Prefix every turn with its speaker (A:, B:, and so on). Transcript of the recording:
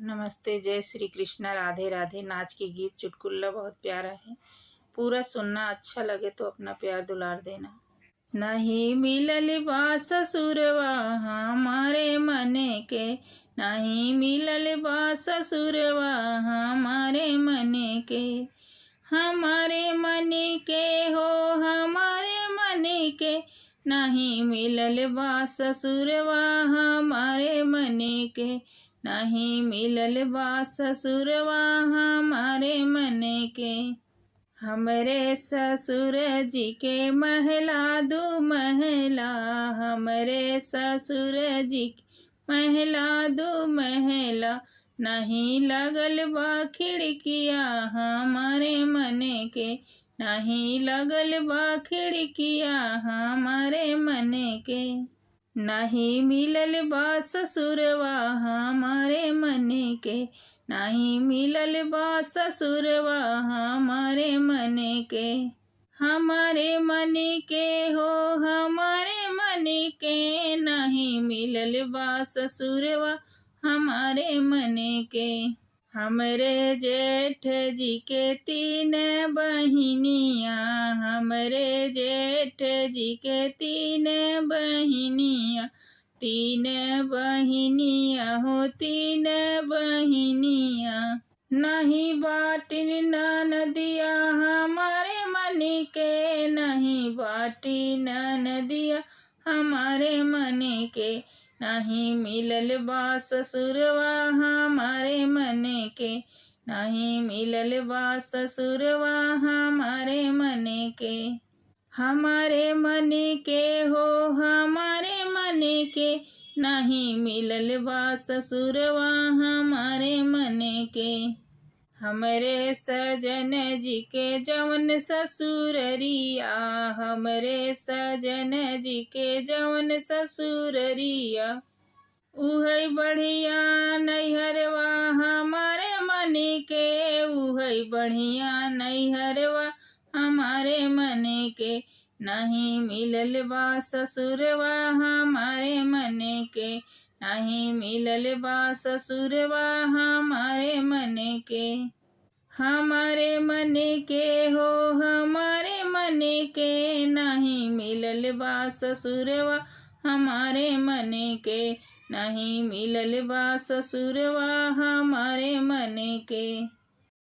A: नमस्ते, जय श्री कृष्णा, राधे राधे। नाच के गीत चुटकुला बहुत प्यारा है। पूरा सुनना, अच्छा लगे तो अपना प्यार दुलार देना। नहीं मिलल बा ससुरवा हमारे मने के, नहीं मिलल बा ससुरवा हमारे मने के, हमारे मने के हो हमारे मने के, नहीं मिलल बा ससुरवा हमारे मने के, नहीं मिलल बा ससुरवा हमारे मने के। हमरे ससुर जी के महला दू महला, हमरे ससुर जी के महला दू महला, नहीं लगल बा खिड़किया हमारे मने के, नहीं लगल बा खिड़किया हमारे मने के, नहीं मिलल बा ससुरवा हमारे मने के, नहीं मिलल बा ससुरवा हमारे मने के, हमारे मने के हो हमारे मने के, नहीं मिलल बा ससुरवा हमारे मने के। हमरे जेठ जी के 3 बहिनिया, हमरे जेठ जी के 3 बहिनिया, 3 बहिनिया हो 3 बहिनिया, नहीं बाटिन नदिया हमारे मने के, नहीं बाटिन नदिया हमारे मने के, नहीं मिलल बा ससुरवा हमारे मने के, नहीं मिलल बा ससुरवा हमारे मने के, हमारे मने के हो हमारे मने के, नहीं मिलल बा ससुरवा हमारे मने के। हमरे सजन जी के जवन ससुररिया, हमरे सजन जी के जवन ससुररिया, उहै बढ़िया नैहरवा हमारे मने के, उहै बढ़िया नैहरवा हमारे मने के, नहीं मिलल बा ससुरवा हमारे मने के, नहीं मिलल बा ससुरवा हमारे मने के, हमारे मने के हो हमारे मने के, नहीं मिलल बा ससुरवा हमारे मने के, नहीं मिलल बा ससुरवा हमारे मने के।